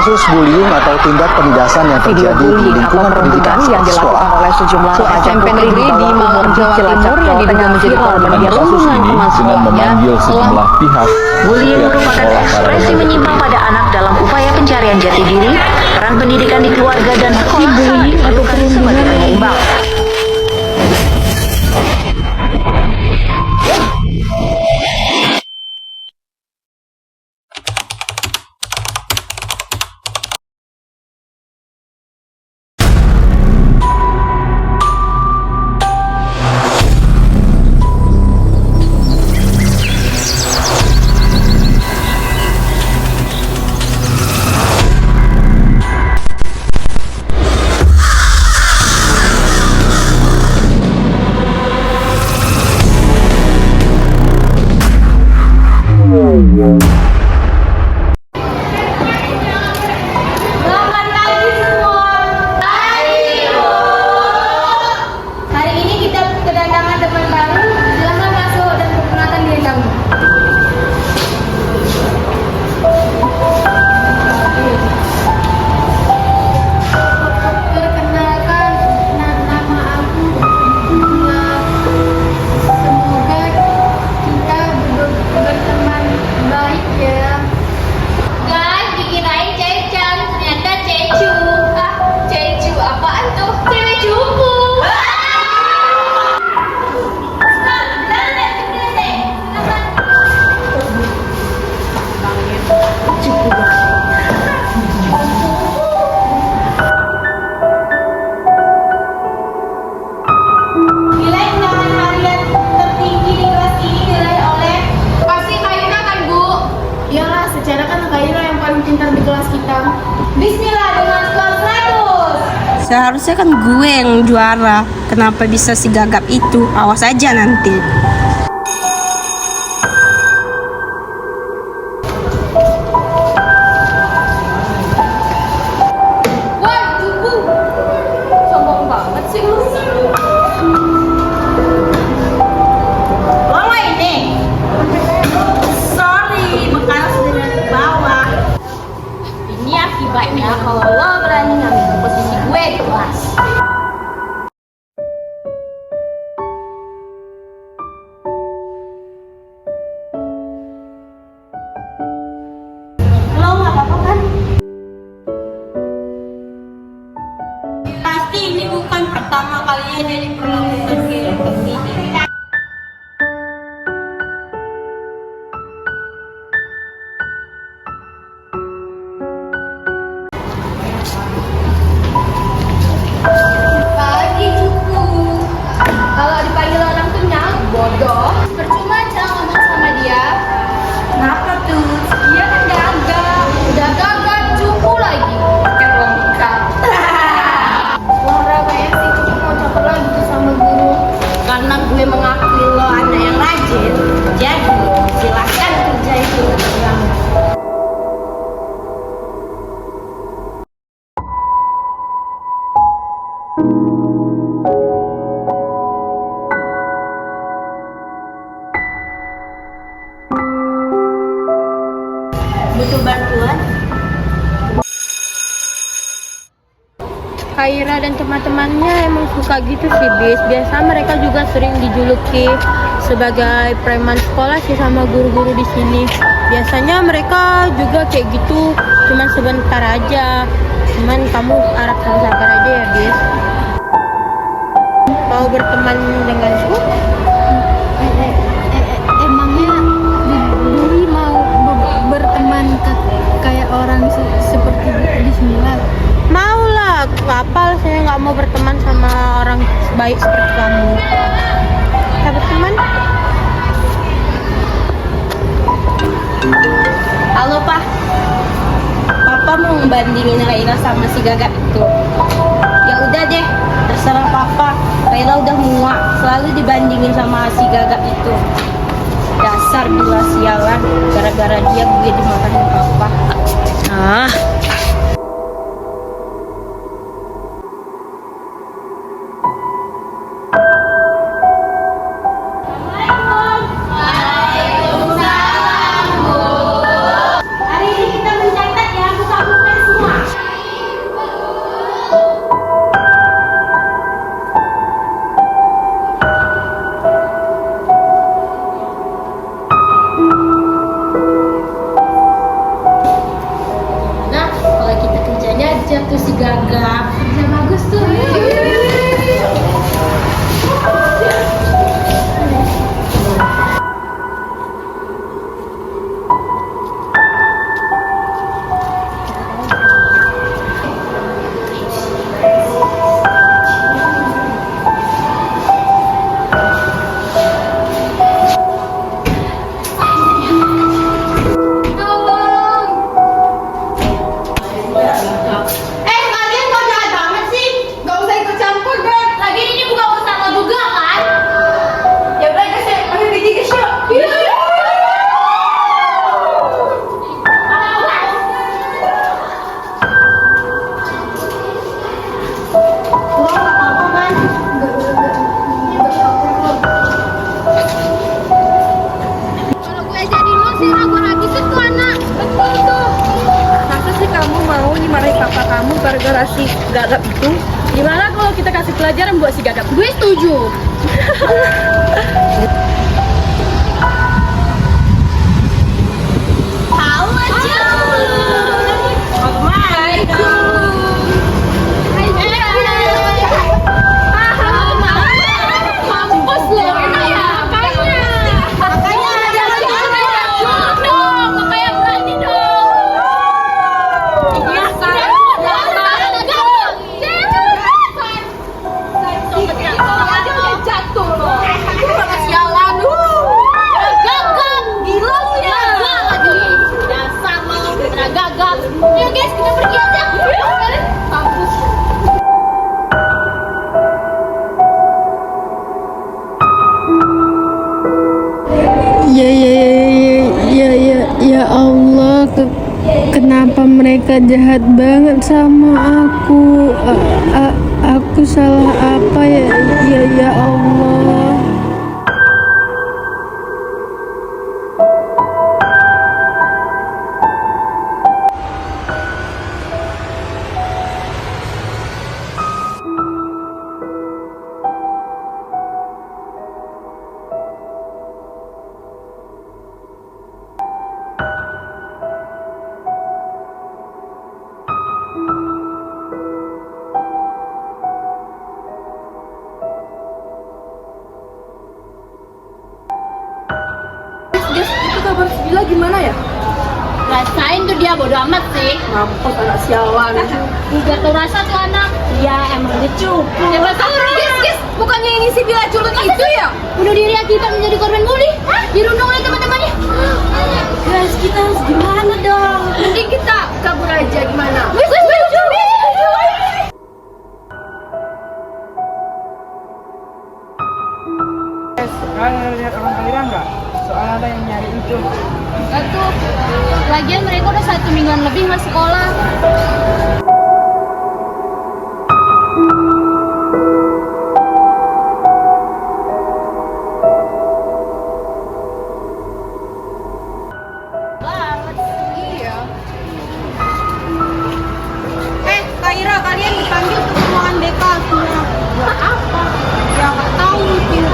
kasus bullying atau tindak penindasan yang terjadi di lingkungan pendidikan yang dilakukan oleh sejumlah remaja SMP negeri di Malang, Jawa Timur yang diduga menjadi korban perundungan teman sekolahnya sejumlah pihak. Bullying merupakan ekspresi menyimpang pada anak dalam upaya pencarian jati diri, peran pendidikan di keluarga dan sekolah saat diperlukan sebagai penyeimbang. Selamat pagi semua. Pagi, Bu. Hari ini kita kedatangan teman baru. Silakan masuk dan perkenalkan diri kamu. Perkenalkan, nama aku Bunga. Semoga kita berteman baik ya. Guys, dikirain Cechan, ternyata Cecu. Cecu apaan tuh? Cewek cupu. Nilai undangan harian tertinggi di kelas ini diraih oleh pasti Kaira kan, Bu? Iyalah, secara kan Kaira yang paling pintar di kelas kita. Bismillah dengan skor 100. Seharusnya kan gue yang juara. Kenapa bisa si Gagap itu? Awas aja nanti. Wah, cupu. Sombong banget sih lu. Bawa ini. Sorry, bekas sudah di bawah. Ini akibatnya kalau lo berani ngambil posisi gue di kelas. Lo nggak apa-apa kan? Pasti ini bukan pertama kalinya dia diperlakukan kayak begini. Pagi cupu. Kalau dipanggil orang tuh nyang bodoh. Percuma cara ngomong sama dia. Kenapa tuh? Dia kan gagal. Udah gagal cupu lagi. Pakai logika. Wah, kayaknya si cupu mau caper lagi tuh sama guru. Karena gue mengakui lo anak yang rajin, jadi silahkan kerjain tugas kamu. Butuh bantuan? Kaira dan teman-temannya emang suka gitu sih, Bis. Biasa mereka juga sering dijuluki sebagai preman sekolah sih sama guru-guru di sini. Biasanya mereka juga kayak gitu, cuman sebentar aja. Cuman kamu harap sabar aja ya, Bis. Mau berteman denganku? Emangnya Duri mau berteman kayak orang seperti Bismillah? Mau lah, kapal saya nggak mau berteman sama orang baik seperti kamu. Kita berteman? Halo, Pak. Papa mau ngebandingin Kaira sama si Gagap itu. Ya udah deh, terserah Papa. Kaira udah muak, selalu dibandingin sama si Gagap itu. Dasar bila sialan, gara-gara dia gue dimarahin Papa. Ah, Hari ini kita mencatat ya, buka buku semua. kita kasih pelajaran buat si Gagap. Gue setuju. Ya Allah, kenapa mereka jahat banget sama aku? Aku salah apa ya Allah? Itu kabar si Bila gimana ya? Rasain tuh dia bodo amat sih. Mampus anak sialan. Gak tau rasa tuh anak. Ya emang dia cukup. Guys, bukannya ini si Bila culun itu ya? Bunuh diri akibat menjadi korban bully. Dirundung oleh teman-temannya. Guys, kita harus gimana dong? Mending kita kabur aja gimana? Kalian lihat orang aliran nggak? Soal ada yang nyari itu. Enggak tuh. Lagian mereka udah 1 mingguan lebih nggak sekolah. Kak Ira, kalian dipanggil ke ruangan BK semua. Buat apa? Ya nggak tahu.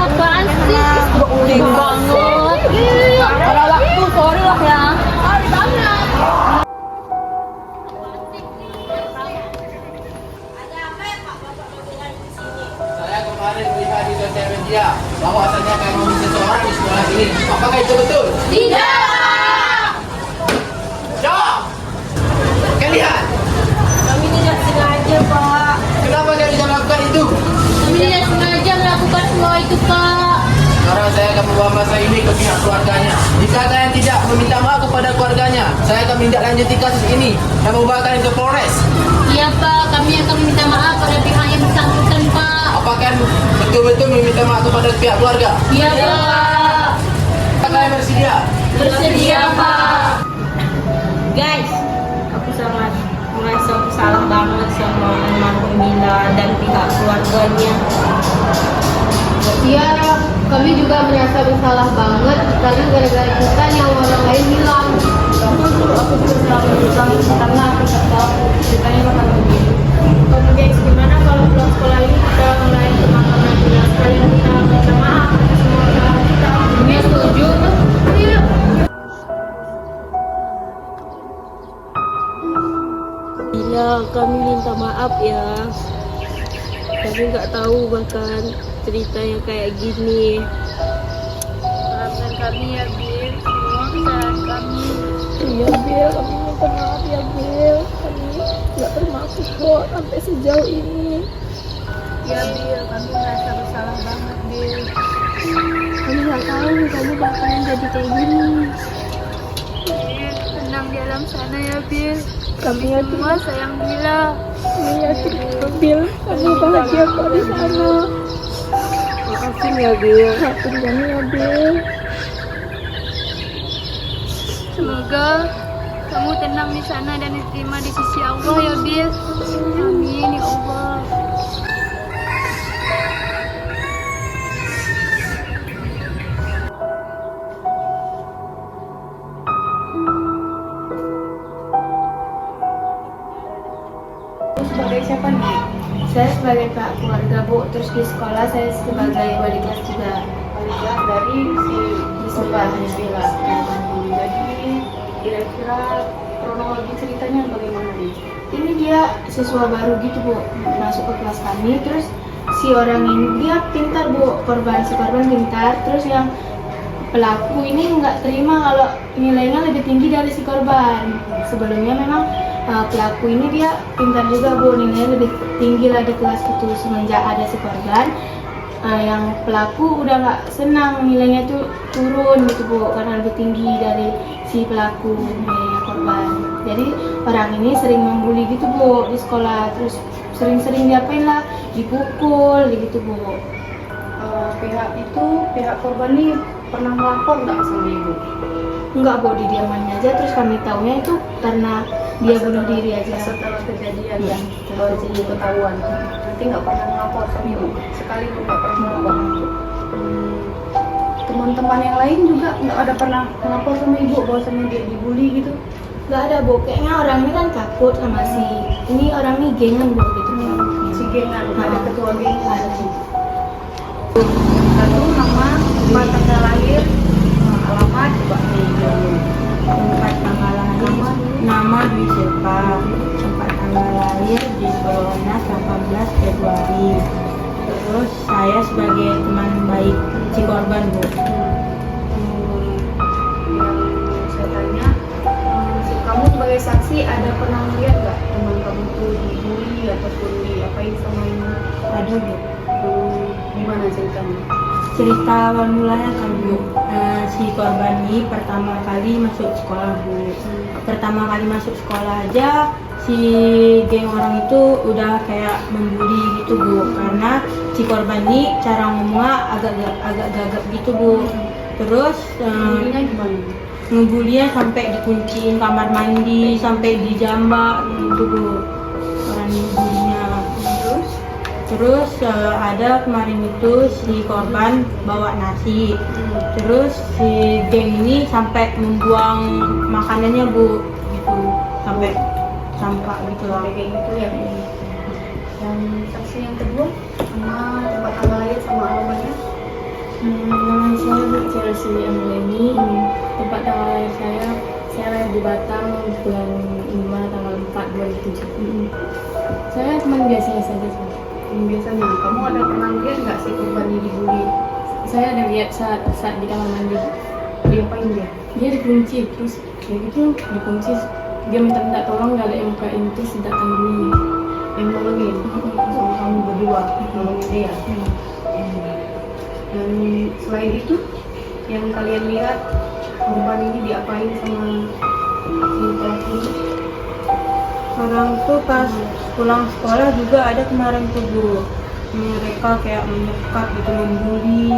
Apaan sih? Udah banget. Pada waktu, sorry lah ya. Sorry banget. Saya kemarin melihat di sosial media bahwasanya kamu memilih seseorang di sekolah ini. Apakah itu betul? Tidak. Jawab. Kalian, Kami tidak sengaja, Pak. kenapa kalian bisa melakukan itu? Kami tidak sengaja melakukan semua itu, Pak. Sekarang saya akan membawa masalah ini ke pihak keluarganya. Jika kalian tidak meminta maaf kepada keluarganya, saya akan menindaklanjuti kasus ini dan membawa kalian ke Polres. Iya, Pak. Kami akan meminta maaf pada pihak yang bersangkutan, Pak. Apakah kalian betul-betul meminta maaf kepada pihak keluarga? Iya, Pak. Apakah kalian bersedia? Bersedia, Pak. Guys, aku sangat merasa salah banget sama almarhum Bila dan pihak keluarganya. Iya, kami juga merasa bersalah banget karena gara-gara kita yang orang lain hilang. Aku juga selalu bersalah karena aku tak tahu ceritanya bakal begini. Oke guys, gimana kalau pulang sekolah ini kita ngelain pemakaman Bila sekalian kita minta maaf atas semua kesalahan kita. Kami setuju. Iya. Bila kami minta maaf ya. Kami nggak tahu bahkan ceritanya kayak gini. Maafkan kami ya Bil, semua kesalahan kami. Iya Bil, kami minta maaf ya Bil. Kami nggak bermaksud kok sampai sejauh ini. Ya Bil, kami merasa bersalah banget Bil. Kami nggak tahu kamu bakalan jadi kayak gini. Bil, tenang di alam sana ya Bil. Kami semua sayang Bila. Kami yakin Bil, kamu bahagia kok di sana. Maafin ya Bil. Maafin kami ya Bil. Semoga kamu tenang di sana dan diterima di sisi Allah ya Bil. Amin ya Allah. Sebagai siapa nih? Saya sebagai pihak keluarga keluarga Bu, terus di sekolah saya sebagai wali kelas juga. Wali kelas dari si Bismillah. Jadi kira-kira kronologi ceritanya bagaimana nih? Ini dia siswa baru gitu Bu, masuk ke kelas kami. Terus si orang ini dia pintar Bu, si korban pintar. Terus yang pelaku ini nggak terima kalau nilainya lebih tinggi dari si korban. Sebelumnya memang pelaku ini dia pintar juga Bu, nilainya lebih tinggi lah di kelas itu. Semenjak ada si korban, yang pelaku udah nggak senang nilainya tuh turun gitu Bu, karena lebih tinggi dari si pelaku nilainya korban. Jadi orang ini sering membuli gitu Bu di sekolah, terus sering-sering diapain lah, dipukul gitu Bu. Pihak korban ini pernah melapor nggak sama ibu? Enggak Bu, didiamannya aja. Terus kami taunya itu karena dia bunuh diri aja. Setelah kejadian ya, baru ketahuan. Nanti nggak pernah melapor sama ibu, sekali pun nggak pernah melapor. Teman-teman yang lain juga nggak ada pernah melapor sama ibu bahwasanya dia dibully gitu. Nggak ada Bu, kayaknya orang ini kan takut sama si ini, orang ini gengan Bu gitu. Si gengan, ada ketua gengan. Ada sih. Satu nama, tempat tanggal lahir, alamat coba nih. Tempat tanggal lahir nama Dwi Silva, tempat tanggal lahir di Bolonas 18 Februari. Terus saya sebagai teman baik si korban Bu. Yang saya tanya, kamu sebagai saksi ada pernah melihat nggak teman kamu tuh dibully ataupun diapain sama ini? Ada Bu. Gimana ceritanya? Cerita awal mulanya kan Bu, si korban ini pertama kali masuk sekolah Bu. Pertama kali masuk sekolah aja si geng orang itu udah kayak membuli gitu Bu, karena si korban ini cara ngomongnya agak gagap gitu Bu. Terus Bulinya gimana? ngebulinya sampai dikunciin kamar mandi, sampai dijambak gitu Bu, orang ini bulinya. Terus ada kemarin itu si korban bawa nasi, terus si geng ini sampai membuang makanannya Bu, gitu, sampai sampah gitu lah. Kayak gitu ya. Yang saksi yang kedua sama tempat tanggal lahir sama alamatnya? Nama saya Bu Chelsea Emileni. Tempat tanggal lahir saya lahir di Batam bulan 5 tanggal 4 2007. Saya teman biasa saja sih. Biasanya kamu ada pernah lihat nggak si korban ini dibully? Saya ada lihat saat di kamar mandi. Diapain dia? Dia dikunci, terus kayak gitu dikunci. Dia minta tolong, nggak ada yang bukain, terus datang dulu. Yang nolongin sama kamu berdua nolongin dia. Dan selain itu yang kalian lihat korban ini diapain sama si pelaku? Orang tuh pas pulang sekolah juga ada kemarin tuh Bu, mereka kayak mendekat gitu, membuli,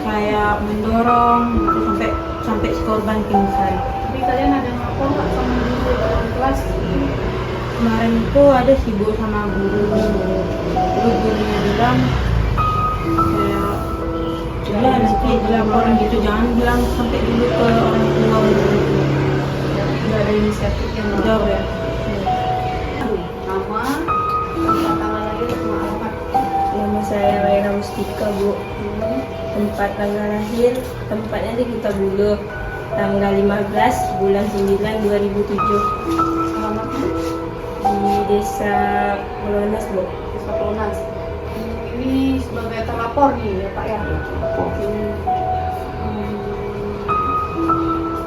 kayak mendorong gitu, sampai si korban pingsan. Tapi kalian ada ngapor nggak sama guru di kelas? Kemarin tuh ada si Bu sama guru, terus gurunya bilang kayak udah nanti dilaporin gitu, jangan bilang sampai dulu ke orang tua gitu. Udah ada inisiatif yang Udah ya. Nama, tempat tanggal lahir sama alamat. Nama saya Raina Mustika Bu. Tempat tanggal lahir, tempatnya di Kuta Bulu, tanggal 15 bulan 9 2007. Alamatnya Di Desa Bolonas Bu. Desa Pelonas. Ini sebagai terlapor nih ya Pak ya.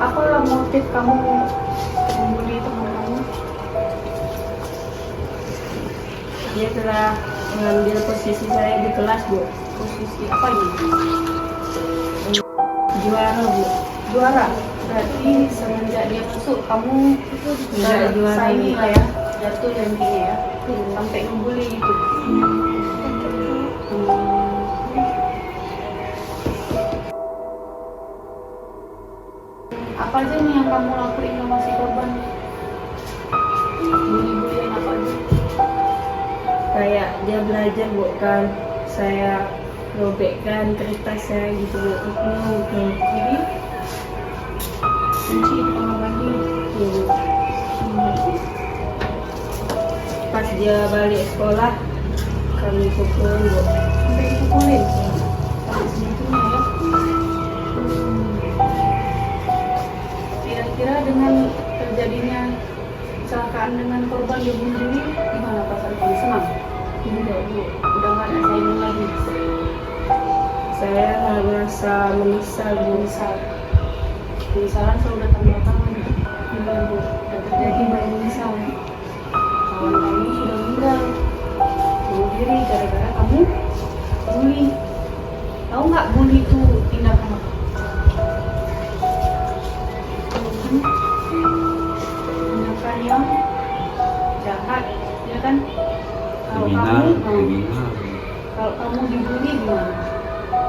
Apalah motif kamu membuli teman kamu? Dia telah mengambil posisi saya di kelas Bu. Posisi apa ini? Juara Bu. Juara. Berarti semenjak dia masuk kamu Nggak juara saingi ini. lah ya, jatuh dan gini ya, sampai membuli gitu. Apa aja nih yang kamu lakuin sama si korban? Bully-bullyan apa aja? Kayak dia belajar Bu, kan saya robekkan kertasnya gitu Bu. Jadi kunci di kamar mandi. Ibu. Pas dia balik sekolah kami pukulin Bu. Sampai dipukulin. Sampai segitunya ya. Kira-kira dengan terjadinya kecelakaan dengan korban yang bunuh diri, gimana perasaan kamu? Senang? Tidak Bu, udah nggak ada saingan lagi. Saya merasa menyesal, penyesalan selalu datang-datang. Gimana Bu? Udah terjadi banyak menyesal. Kawan kamu sudah meninggal, bunuh diri gara-gara kamu bully. Tahu nggak bully itu tindakan apa? Tindakan yang jahat, ya kan? Kalau kamu dibully gimana?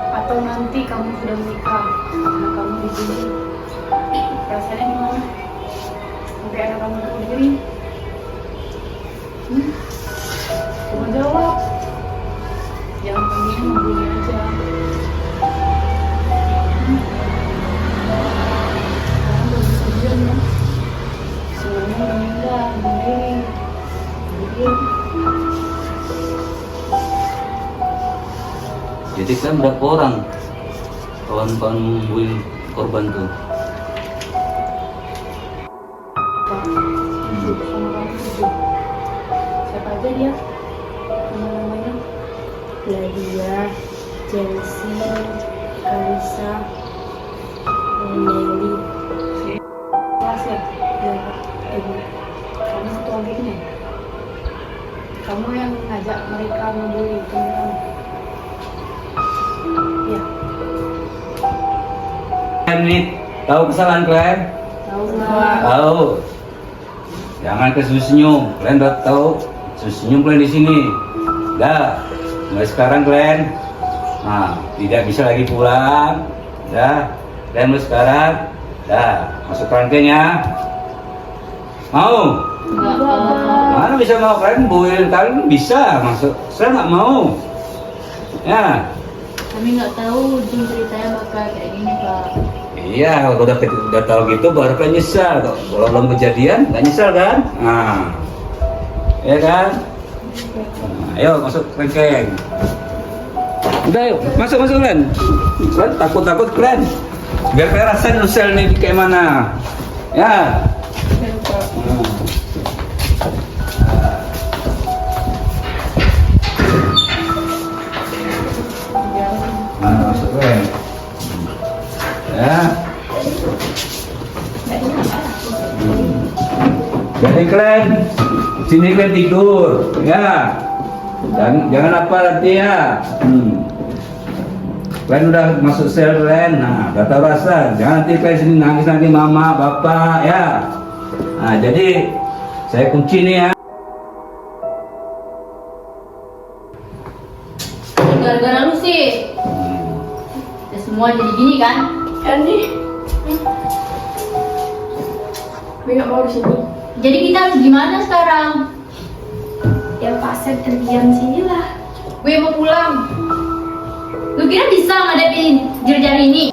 Atau nanti kamu sudah menikah, anak kamu dibully, perasaannya gimana? Sampai anak kamu bunuh diri? Coba jawab. Jangan panggilnya membuli aja. Sekarang udah bisa diam ya. Semuanya udah meninggal, bunuh diri. Jadi kan berapa orang kawan-kawan membuli korban tuh? Siapa aja dia? Nama-namanya? Nadia, Chelsea, Karisa, Nelly. Kelas ya? Ya, Ibu. Kamu ketua gengnya? Kamu yang ngajak mereka membuli teman kamu? Iya. Ini tahu kesalahan kalian? Tahu semua. Tahu. Jangan kesenyum. Kalian udah tahu senyum kalian di sini. Dah. Mulai sekarang kalian, tidak bisa lagi pulang. Dah. Dan mulai sekarang, dah masuk rangkainya. Mau? Mana bisa mau kalian buin kalian bisa masuk. Saya nggak mau. Ya. Kami nggak tahu ujung ceritanya bakal kayak gini Pak. Iya, kalau udah tahu gitu baru kan nyesal. Kalau belum kejadian nggak nyesal kan? Nah, ya kan? Nah, ayo masuk rangkaian. Udah yuk, masuk kalian. Kalian takut kalian. Biar kalian rasain sel ini kayak mana. Ya. Nah, masuk kalian. Ya. Jadi kalian sini kalian tidur, ya. Dan jangan apa nanti ya. Kalian udah masuk sel kalian, nah udah tahu rasa. Jangan nanti kalian sini nangis mama, bapak, ya. Nah jadi saya kunci nih ya. Gara-gara lu sih. Ya semua jadi gini kan? Kan nih. Gue nggak mau di sini. Jadi kita harus gimana sekarang? Ya pasir terdiam sini lah. Gue mau pulang. Lu kira bisa ngadepin jari-jari ini?